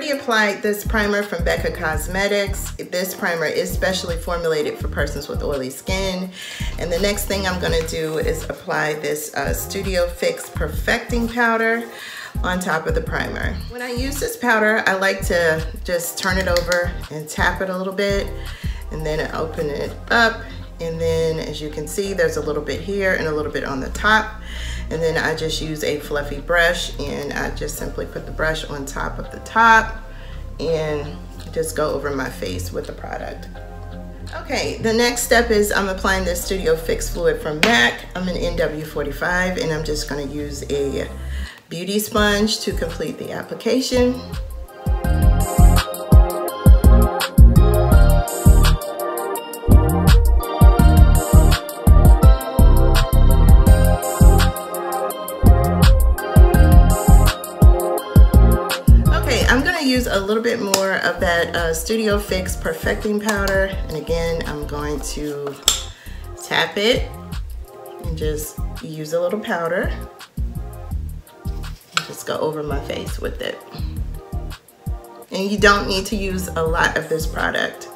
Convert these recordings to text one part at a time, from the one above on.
already applied this primer from Becca Cosmetics. This primer is specially formulated for persons with oily skin. And the next thing I'm gonna do is apply this Studio Fix Perfecting Powder on top of the primer. When I use this powder, I like to just turn it over and tap it a little bit, and then open it up. And then as you can see, there's a little bit here and a little bit on the top. And then I just use a fluffy brush, and I just simply put the brush on top of the top and just go over my face with the product. Okay, the next step is I'm applying this Studio Fix fluid from MAC. I'm an NW45, and I'm just gonna use a beauty sponge to complete the application. Use a little bit more of that Studio Fix Perfecting Powder, and again I'm going to tap it and just use a little powder and just go over my face with it. And you don't need to use a lot of this product.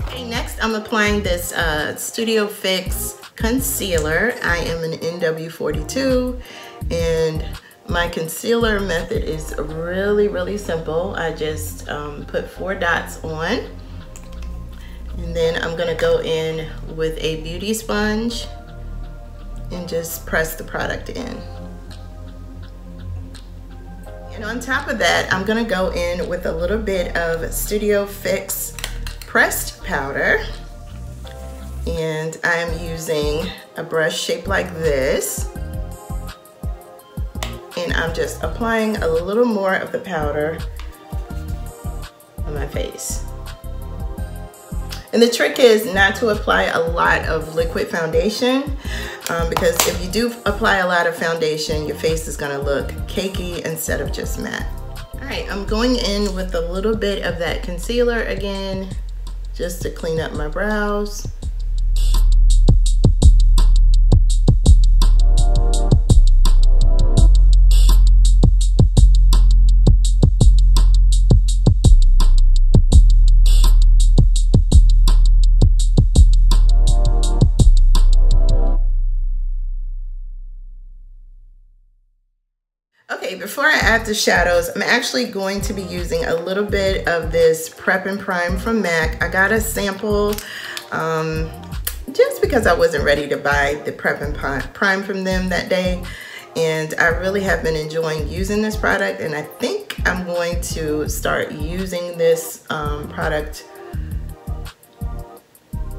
Okay, next I'm applying this Studio Fix Concealer. I am an NW42, and my concealer method is really simple. I just put 4 dots on, and then I'm gonna go in with a beauty sponge and just press the product in. And on top of that, I'm gonna go in with a little bit of Studio Fix Pressed Powder, and I'm using a brush shaped like this. And I'm just applying a little more of the powder on my face. And the trick is not to apply a lot of liquid foundation, because if you do apply a lot of foundation, your face is gonna look cakey instead of just matte. All right, I'm going in with a little bit of that concealer again, just to clean up my brows. Okay, before I add the shadows, I'm actually going to be using a little bit of this Prep and Prime from MAC. I got a sample just because I wasn't ready to buy the Prep and Prime from them that day. And I really have been enjoying using this product, and I think I'm going to start using this product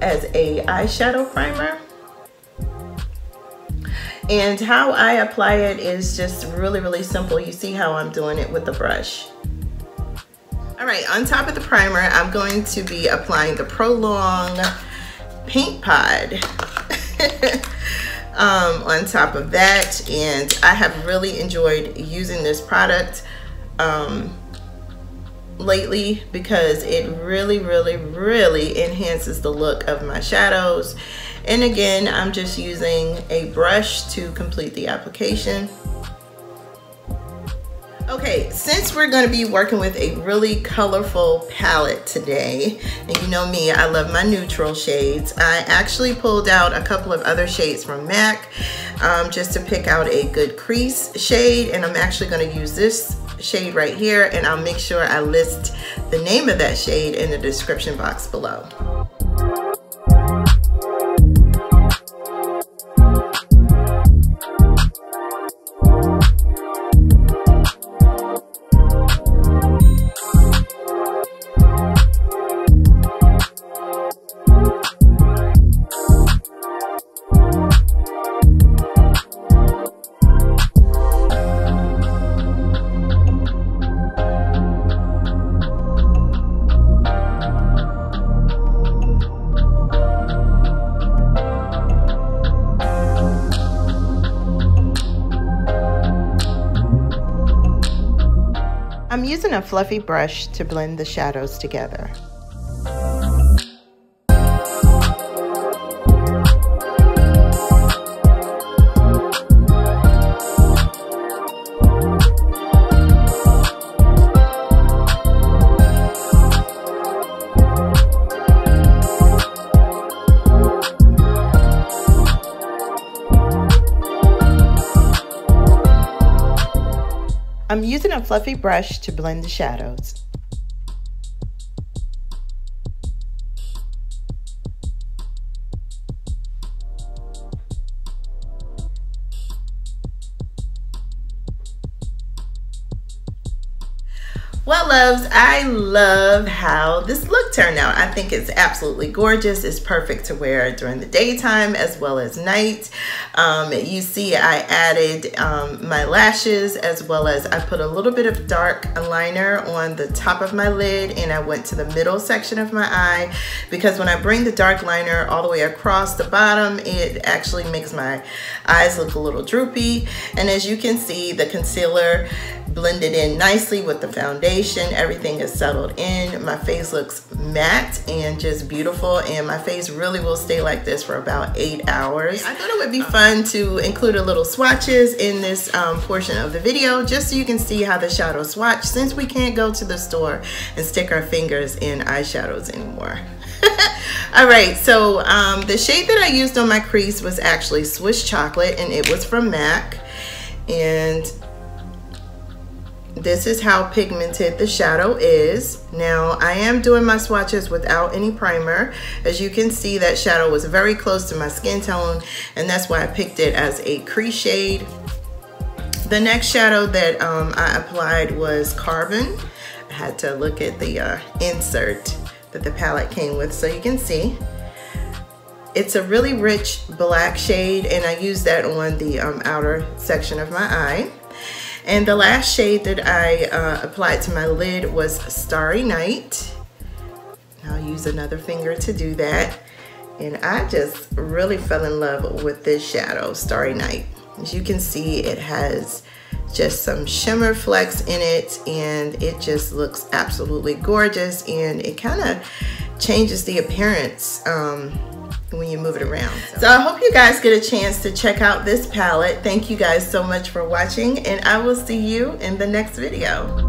as a eyeshadow primer. And how I apply it is just really simple. You see how I'm doing it with the brush. All right, on top of the primer, I'm going to be applying the Prolong Paint Pod on top of that. And I have really enjoyed using this product lately, because it really enhances the look of my shadows. And again, I'm just using a brush to complete the application. Okay, since we're going to be working with a really colorful palette today, and you know me, I love my neutral shades, I actually pulled out a couple of other shades from MAC just to pick out a good crease shade, and I'm actually going to use this shade right here, and I'll make sure I list the name of that shade in the description box below. I'm using a fluffy brush to blend the shadows together. a fluffy brush to blend the shadows. Well, loves, I love how this look turned out. I think it's absolutely gorgeous. It's perfect to wear during the daytime as well as night. You see I added my lashes, as well as I put a little bit of dark liner on the top of my lid, and I went to the middle section of my eye, because when I bring the dark liner all the way across the bottom, it actually makes my eyes look a little droopy. And as you can see, the concealer blended in nicely with the foundation. Everything is settled in. My face looks matte and just beautiful, and my face really will stay like this for about 8 hours. I thought it would be fun to include a little swatches in this portion of the video, just so you can see how the shadows swatch, since we can't go to the store and stick our fingers in eyeshadows anymore. All right, so the shade that I used on my crease was actually Swiss Chocolate, and it was from MAC. And this is how pigmented the shadow is. Now, I am doing my swatches without any primer. As you can see, that shadow was very close to my skin tone, and that's why I picked it as a crease shade. The next shadow that I applied was Carbon. I had to look at the insert that the palette came with, so you can see. It's a really rich black shade, and I used that on the outer section of my eye. And the last shade that I applied to my lid was Starry Night. I'll use another finger to do that. And I just really fell in love with this shadow, Starry Night. As you can see, it has just some shimmer flecks in it, and it just looks absolutely gorgeous, and it kind of changes the appearance when you move it around. So I hope you guys get a chance to check out this palette. Thank you guys so much for watching, and I will see you in the next video.